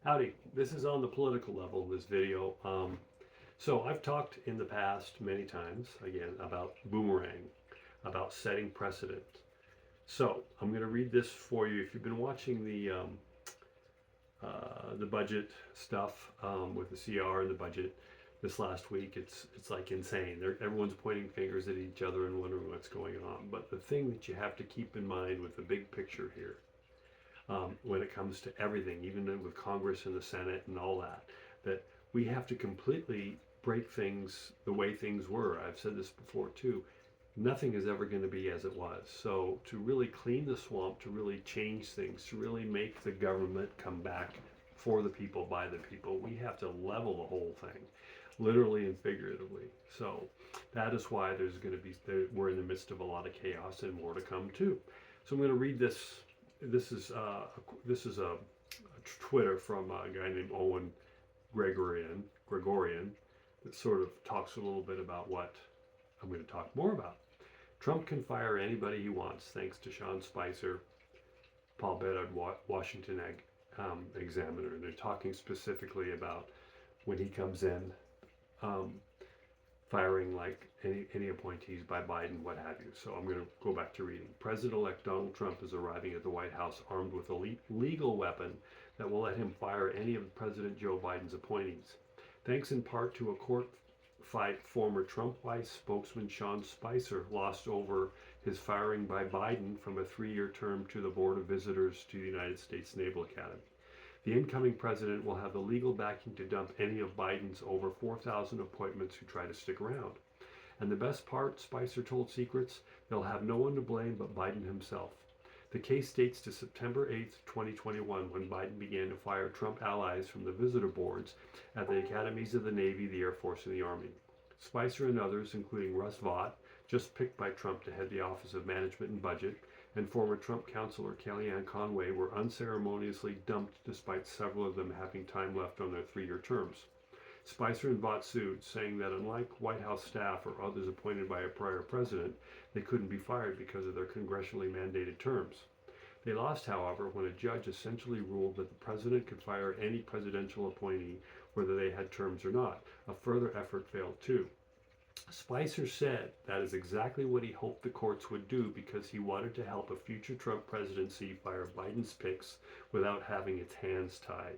Howdy, this is on the political level, this video. So I've talked in the past many times, again, about Boomerang, about setting precedent. So I'm going to read this for you. If you've been watching the budget stuff with the CR and the budget this last week, it's like insane. Everyone's pointing fingers at each other and wondering what's going on. But the thing that you have to keep in mind with the big picture here, when it comes to everything, even with Congress and the Senate and all that, that we have to completely break things the way things were. I've said this before too. Nothing is ever going to be as it was. So to really clean the swamp, to really change things, to really make the government come back for the people, by the people, we have to level the whole thing, literally and figuratively. So that is why there's going to be, we're in the midst of a lot of chaos and more to come too. So I'm going to read this. This is a Twitter from a guy named Owen Gregorian that sort of talks a little bit about what I'm going to talk more about. Trump can fire anybody he wants, thanks to Sean Spicer, Paul Bedard, Washington Examiner. And they're talking specifically about when he comes in, firing like any appointees by Biden, what have you. So I'm going to go back to reading. President-elect Donald Trump is arriving at the White House armed with a legal weapon that will let him fire any of President Joe Biden's appointees. Thanks in part to a court fight, former Trump White spokesman Sean Spicer lost over his firing by Biden from a 3-year term to the Board of Visitors to the United States Naval Academy. The incoming president will have the legal backing to dump any of Biden's over 4,000 appointments who try to stick around. And the best part, Spicer told Secrets, they'll have no one to blame but Biden himself. The case dates to September 8, 2021, when Biden began to fire Trump allies from the visitor boards at the academies of the Navy, the Air Force, and the Army. Spicer and others, including Russ Vought, just picked by Trump to head the Office of Management and Budget, and former Trump counselor Kellyanne Conway were unceremoniously dumped despite several of them having time left on their 3-year terms. Spicer and Vought sued, saying that unlike White House staff or others appointed by a prior president, they couldn't be fired because of their congressionally mandated terms. They lost, however, when a judge essentially ruled that the president could fire any presidential appointee, whether they had terms or not. A further effort failed too. Spicer said that is exactly what he hoped the courts would do because he wanted to help a future Trump presidency fire Biden's picks without having its hands tied.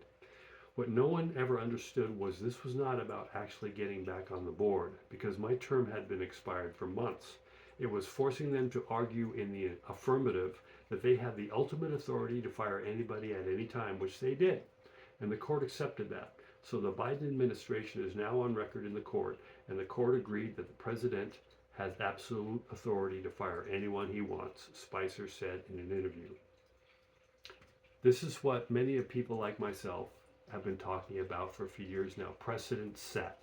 What no one ever understood was this was not about actually getting back on the board, because my term had been expired for months. It was forcing them to argue in the affirmative that they had the ultimate authority to fire anybody at any time, which they did. And the court accepted that. So the Biden administration is now on record in the court, and the court agreed that the president has absolute authority to fire anyone he wants, Spicer said in an interview. This is what many of people like myself have been talking about for a few years now, precedent set.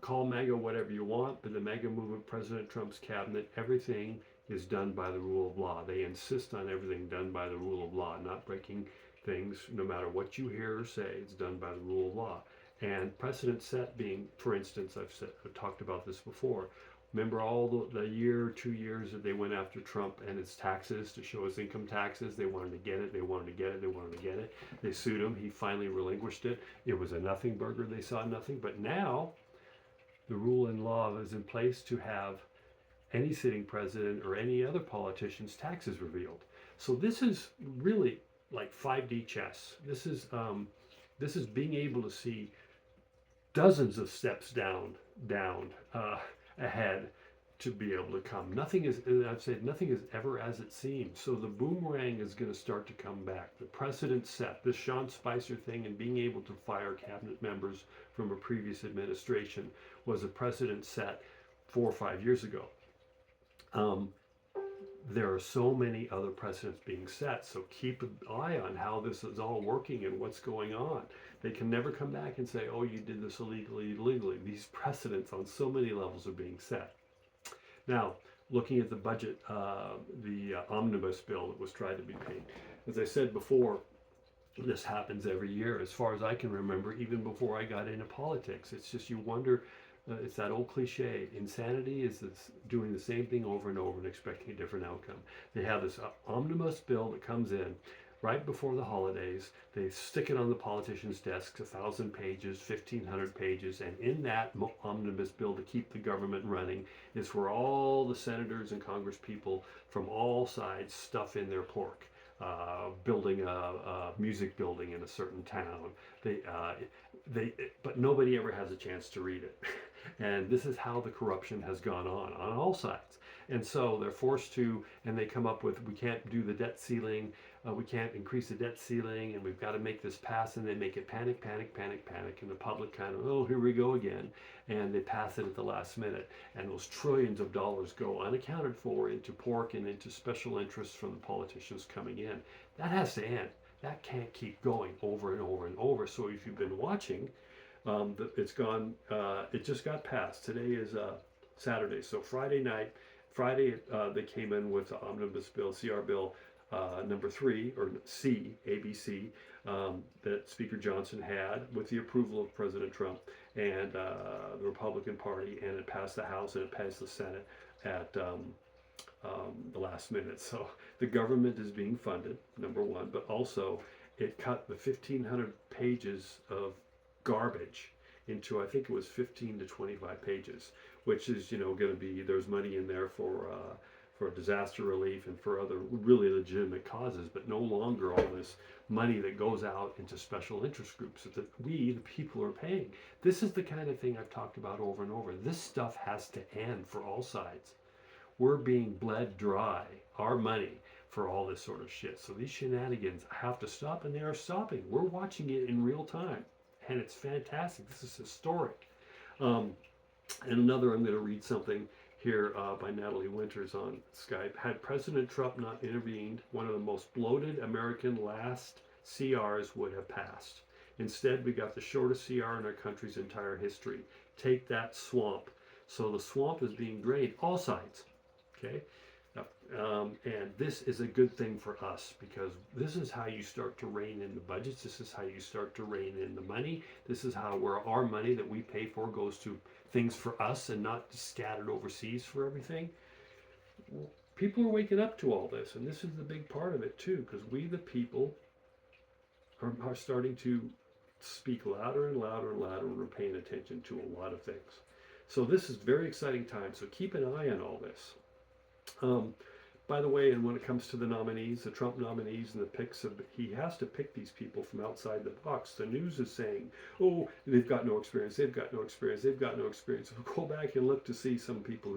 Call MAGA whatever you want, but the MAGA movement, President Trump's cabinet, everything is done by the rule of law. They insist on everything done by the rule of law, not breaking things. No matter what you hear or say, it's done by the rule of law. And precedent set being, for instance, I've talked about this before. Remember all the year, 2 years that they went after Trump and his taxes to show his income taxes. They wanted to get it, they wanted to get it, they wanted to get it. They sued him, he finally relinquished it. It was a nothing burger, they saw nothing. But now, the rule and law is in place to have any sitting president or any other politician's taxes revealed. So this is really like 5D chess. This is being able to see dozens of steps down ahead to be able to come. Nothing is, as I've said, nothing is ever as it seems. So the boomerang is going to start to come back. The precedent set, this Sean Spicer thing and being able to fire cabinet members from a previous administration was a precedent set 4 or 5 years ago. There are so many other precedents being set, so keep an eye on how this is all working and what's going on. They can never come back and say, oh, you did this illegally. These precedents on so many levels are being set. Now, looking at the budget, the omnibus bill that was tried to be paid. As I said before, this happens every year, as far as I can remember, even before I got into politics. It's just you wonder, it's that old cliche, insanity is this doing the same thing over and over and expecting a different outcome. They have this omnibus bill that comes in right before the holidays. They stick it on the politicians' desks, 1,000 pages, 1,500 pages, and in that omnibus bill to keep the government running is where all the senators and Congress people from all sides stuff in their pork. Building a music building in a certain town. They, uh, but nobody ever has a chance to read it. And this is how the corruption has gone on all sides. And so they're forced to, and they come up with, we can't do the debt ceiling, we can't increase the debt ceiling, and we've got to make this pass, and they make it panic, panic, panic, panic, and the public kind of, oh, here we go again, and they pass it at the last minute, and those trillions of dollars go unaccounted for into pork and into special interests from the politicians coming in. That has to end. That can't keep going over and over and over. So if you've been watching, it's gone. It just got passed. Today is Saturday, so Friday night. Friday they came in with the omnibus bill, CR bill number 3 or C, ABC, that Speaker Johnson had with the approval of President Trump and the Republican Party, and it passed the House and it passed the Senate at the last minute. So the government is being funded, number one, but also it cut the 1,500 pages of garbage into, I think it was 15 to 25 pages, which is, going to be, there's money in there for disaster relief and for other really legitimate causes, but no longer all this money that goes out into special interest groups that we, the people, are paying. This is the kind of thing I've talked about over and over. This stuff has to end for all sides. We're being bled dry, our money, for all this sort of shit. So these shenanigans have to stop, and they are stopping. We're watching it in real time, and it's fantastic. This is historic. And another, I'm going to read something here by Natalie Winters on Skype. Had President Trump not intervened, one of the most bloated American last CRs would have passed. Instead, we got the shortest CR in our country's entire history. Take that, swamp. So the swamp is being drained, all sides. Okay? And this is a good thing for us, because this is how you start to rein in the budgets. This is how you start to rein in the money. This is how where our money that we pay for goes to things for us and not scattered overseas for everything. People are waking up to all this, and this is the big part of it too, because we the people are starting to speak louder and louder and louder, and we're paying attention to a lot of things. So this is very exciting time, so keep an eye on all this. By the way, and when it comes to the nominees, the Trump nominees and the picks, he has to pick these people from outside the box. The news is saying, oh, they've got no experience, they've got no experience, they've got no experience. Go back and look to see some people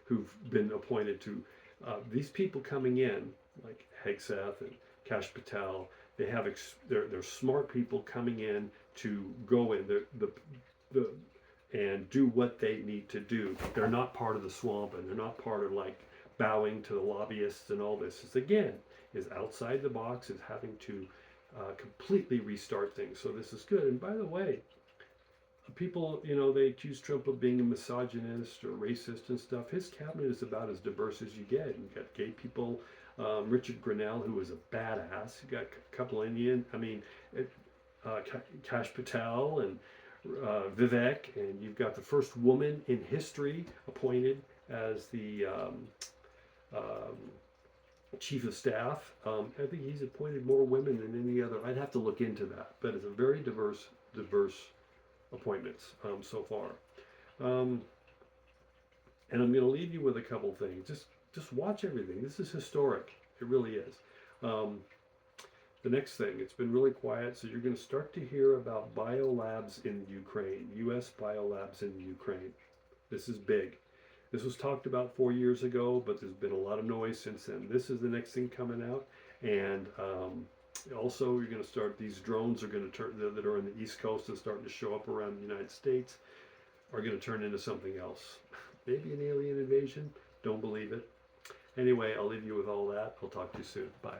who've been appointed to. These people coming in, like Hegseth and Kash Patel, they have they're smart people coming in to go in and do what they need to do. They're not part of the swamp, and they're not part of bowing to the lobbyists and all this. Is outside the box, is having to completely restart things. So this is good. And by the way, people, they accuse Trump of being a misogynist or racist and stuff. His cabinet is about as diverse as you get. You've got gay people, Richard Grenell, who is a badass. You got a couple Indian, Kash Patel and Vivek, and you've got the first woman in history appointed as the chief of staff. I think he's appointed more women than any other. I'd have to look into that, but it's a very diverse appointments so far. And I'm going to leave you with a couple things. Just watch everything. This is historic. It really is. The next thing, it's been really quiet, so you're going to start to hear about biolabs in Ukraine, U.S. biolabs in Ukraine. This is big. This was talked about 4 years ago, but there's been a lot of noise since then. This is the next thing coming out. And also, you're going to start, these drones are going to turn, that are on the East Coast and starting to show up around the United States, are going to turn into something else. Maybe an alien invasion. Don't believe it. Anyway, I'll leave you with all that. I'll talk to you soon. Bye.